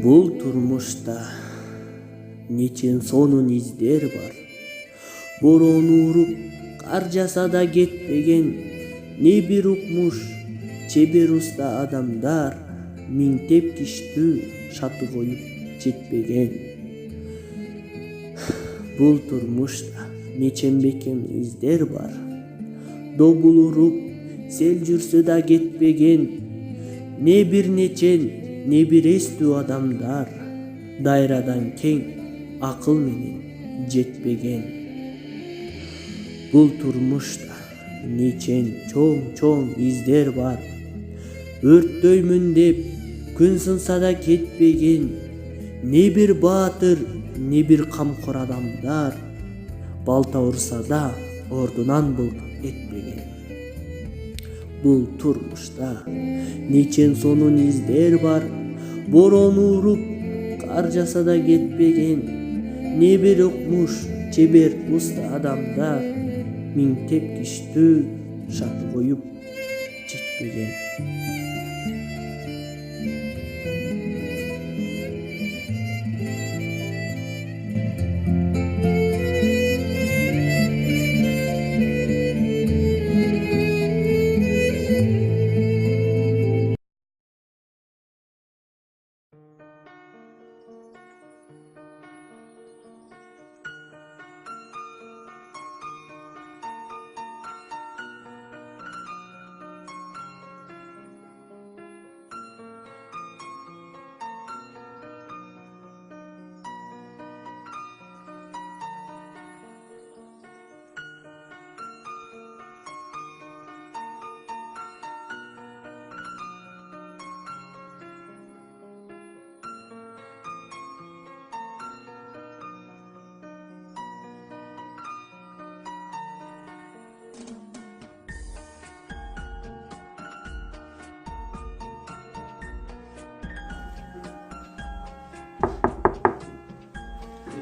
Бул турмушта нечен сонун издер бар. Бороону уруп кар жаса да кетпеген, не бир укмуш чебер уста адамдар, миң тепкичтүү шаты коюп жетпеген. Бул турмушта нечен бекем издер бар. Добул уруп сел жүрсө да кетпеген, не бир нечен, не бир эстүү адамдар, дайрадан кең акыл менен жетпеген. Бул турмушта нечен чоң издер бар. Өрттөймүн деп күн сынса да кетпеген, не бир баатыр, не бир камкор адамдар, балта урса да ордунан былк этпеген. Бул турмушта нечен сонун издер бар. Бороону уруп кар жаса да кетпеген, не бир укмуш чебер уста адамдар, миң тепкичтүү шаты коюп жетпеген.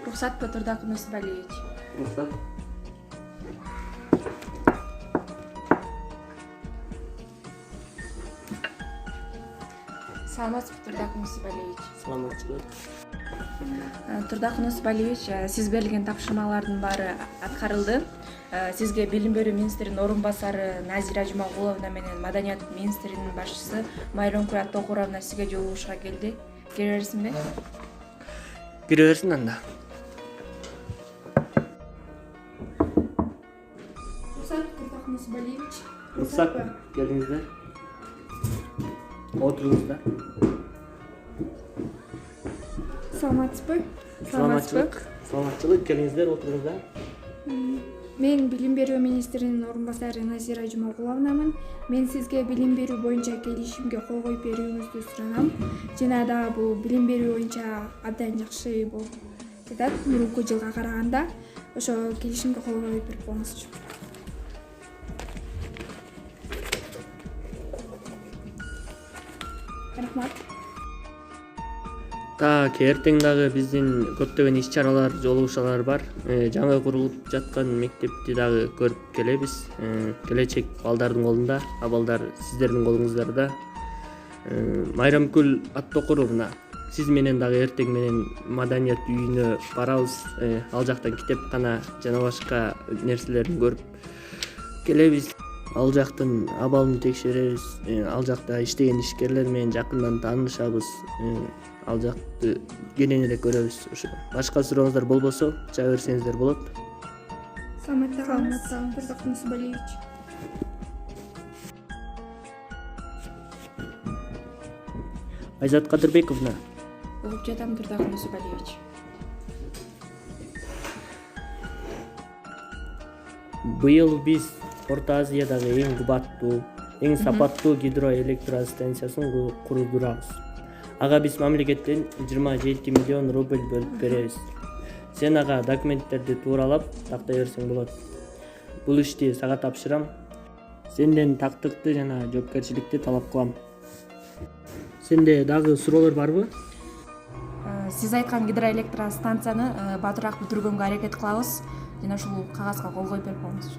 Рухсат, Петр Нусибалиевич. Рухсат. Саламатсыз, Турдак Нусибалиевич. Саламатчылык. Турдак Нусибалиевич, сиз берилген тапшырмалардын баары аткарылды. Сизге Билим берүү министринин орун басары Назира Жумагуловна менен Маданият министринин башчысы Майромкул Аттокуровна сизге жолугушууга келди. Кире берсинби? Кире берсин анда. Турдак Нусибалиевич. Рухсат, келиңиздер. Отуруңуздар. Саламатсызбы? Саламатчылык, келиңиздер, отуруңуздар. Мен Билим берүү министринин орун басары Назира Жумагуловнамын. Мен сизге билим берүү боюнча келишимге кол коюп берүүңүздү суранам. Жана да бул билим берүү боюнча абдан жакшы болуп жатат мурунку жылга караганда. Ошо келишимге кол коюп берип коюңузчу. Рахмат. Так, эртең дагы биздин көптөгөн иш-чаралар, жолугушуулар бар. Жаңы курулуп жаткан мектепти дагы көрүп келебиз. Келечек балдардын колунда, балдар сиздердин колуңуздарда. Майрамкул Аттокуровна, сиз менен дагы эртең менен Маданият үйүнө барабыз. Ал жактан китепкана жана башка нерселерин көрүп келебиз. Ал жактын абалын текшеребиз. Ал жакта иштеген ишкерлер менен жакындан таанышабыз. Ал жакты кенен эле көрөбүз. Башка сурооңуздар болбосо, чыга берсеңиздер болот. Саламатсызбы, Турдак Нусибалиевич. Айзат Кадырбековна. Угуп жатам, Турдак Нусибалиевич. Быйыл биз Орто Азиядагы эң кубаттуу, эң сапаттуу гидроэлектростанциясын курдурабыз. Ага биз мамлекеттен 27 миллион рубль бөлүп беребиз. Сен ага документтерди тууралап тактай берсең болот. Бул ишти сага тапшырам. Сенден тактыкты жана жоопкерчиликти талап кылам. Сенде дагы суроолор барбы? Сиз айткан гидроэлектростанцияны батыраак бүтүргөнгө аракет кылабыз. Жана ушул кагазга кол коюп берип коюңуз.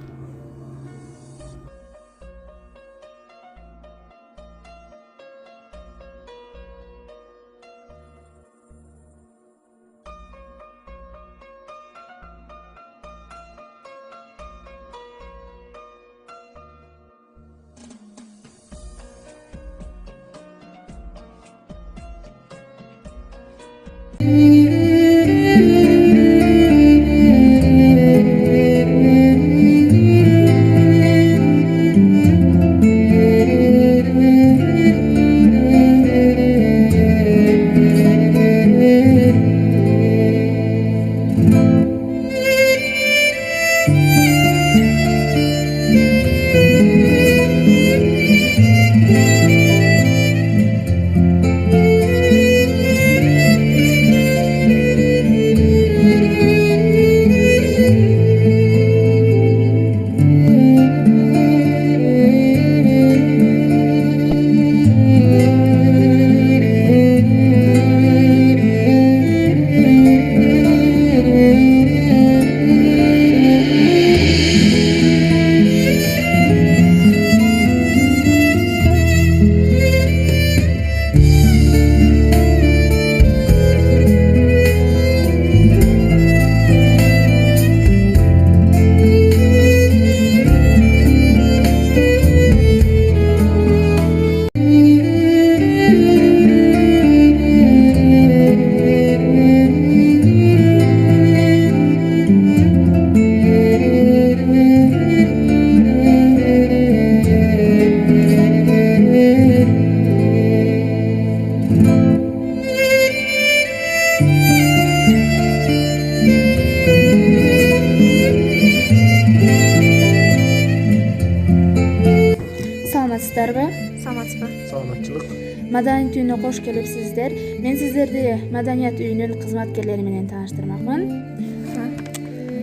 саламатсыздарбы? Саламатсызбы? Саламатчылык. Маданият үйүнө кош келипсиздер. Мен сиздерди Маданият үйүнүн кызматкерлери менен тааныштырмакмын.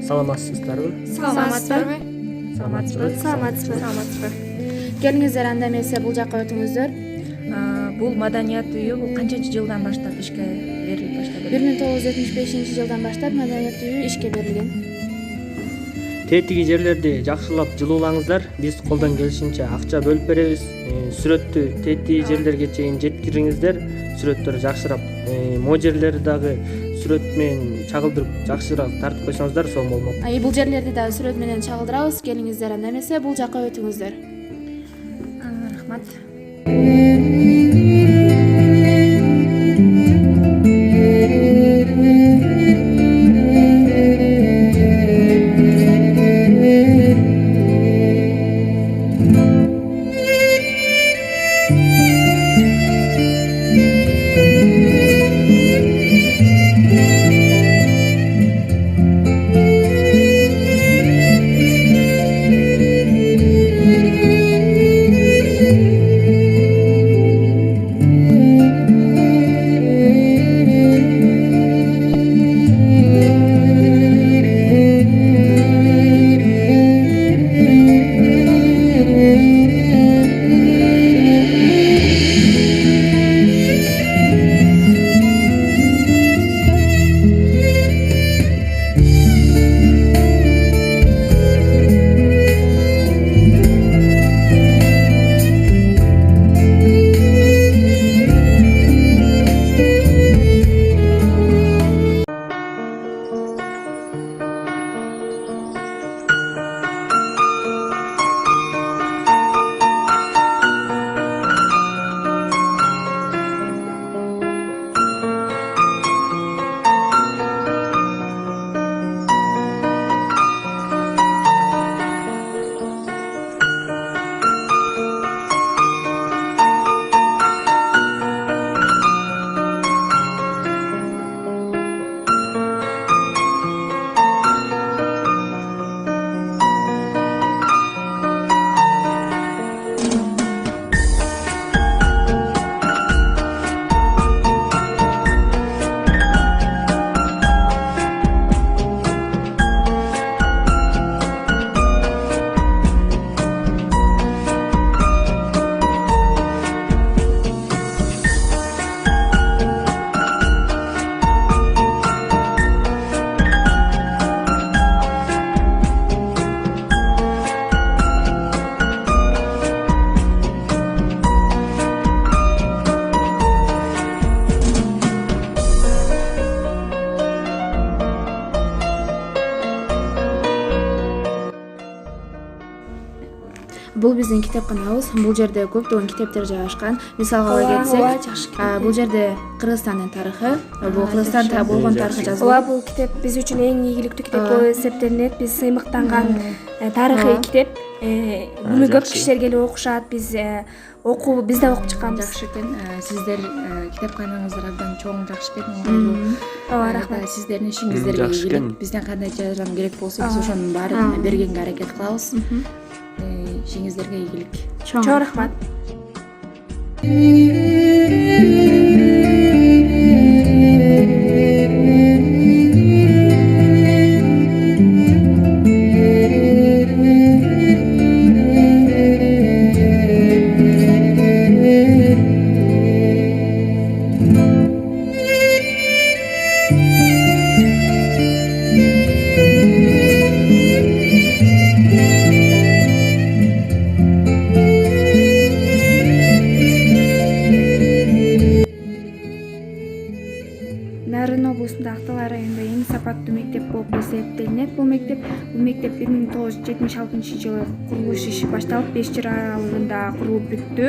Саламатсыздарбы? Саламатсыздарбы? Саламатсызбы. Келиңиздер, анда эмесе бул жакка өтүңүздөр. Бул Маданият үйү бул канчанчы жылдан баштап ишке берилип баштады? 1975-жылдан баштап Маданият үйү ишке берилген. Тетиги жерлерди жакшылап жылуулаңыздар. Биз колдон келишинче акча бөлүп беребиз. Сүрөттү тетиги жерлерге чейин жеткириңиздер. Сүрөттөрдү жакшыраак, могу жерлерди дагы сүрөт менен чагылдырып жакшыраак тартып койсоңуздар сонун болмок. Бул жерлерди дагы сүрөт менен чагылдырабыз. Келиңиздер, анда эмесе бул жакка өтүңүздөр. Рахмат. Бул биздин китепканабыз. Бул жерде көптөгөн китептер жайгашкан. Мисалга ала кетсек, бул жерде Кыргызстандын тарыхы, бул Кыргызстанда болгон тарыхы жазылган. Бул китеп биз үчүн эң ийгиликтүү китеп болуп эсептелинет. Биз сыймыктанган тарыхый китеп. Буну көп кишилер келип окушат. Биз биз да окуп чыкканбыз. Жакшы экен. Сиздер китепканаңыздар абдан чоң, жакшы экен. Ооба, рахмат. Сиздердин ишиңиздерге ийгилик. Бизден кандай жардам керек болсо биз ошонун баарын бергенге аракет кылабыз. Ишиңиздерге ийгилик. Чоң рахмат. Нарын облусунда Актала районунда эң сапаттуу мектеп болуп эсептелинет. Бул мектеп 1976 жылы курулуш иши башталып 5 жыл аралыгында курулуп бүттү.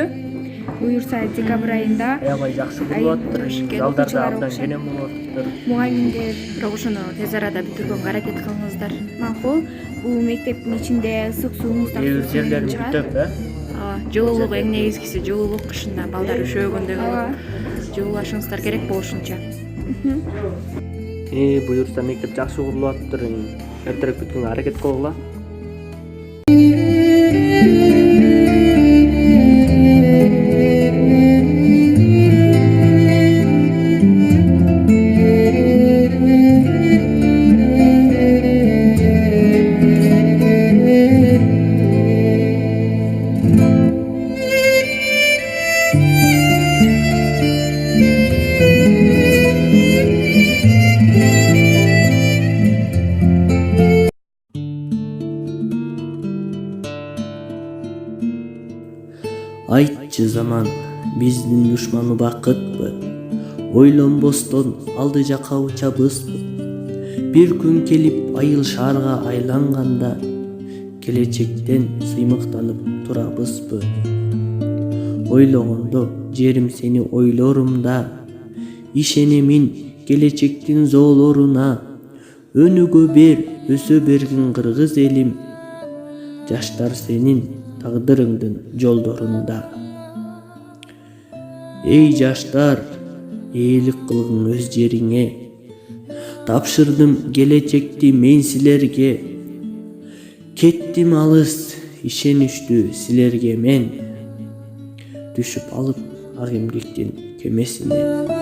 Буюрса декабрь айында Аябай жакшы болуп атыптыр. Залдарда абдан кенен болуп атыптыр. мугалимдер Бирок ошону тез арада бүтүргөнгө аракет кылыңыздар. макул. Бул мектептин ичинде ысык суу муздак Эл жерлерин бүтөп, Жылуулук эң негизгиси жылуулук, кышында балдар üşөгөндө жылуулашыңыздар керек болушунча. Буюрса мектеп жакшы курулуп атыптыр. Эртерээк бүткөнгө аракет кылгыла. Ачы заман биздин душман убакытпы, ойлонбостон алды жакка учабызбы. Бир күн келип айыл шаарга айланганда, келечектен сыймыктанып турабызбы. Ойлогондо жерим сени ойлорум да, ишеnemин келечектин зоолоруна. Өнүгө бер, өсө бергин кыргыз элим, жаштар сенин тагдырыңдын жолдорунда. Эй жаштар, ээлик кылгын өз жериңе, тапшырдым келечекти мен силерге. Кеттим алыс, ишеничтүү силерге мен, түшүп алып ак эмгектин кемесине.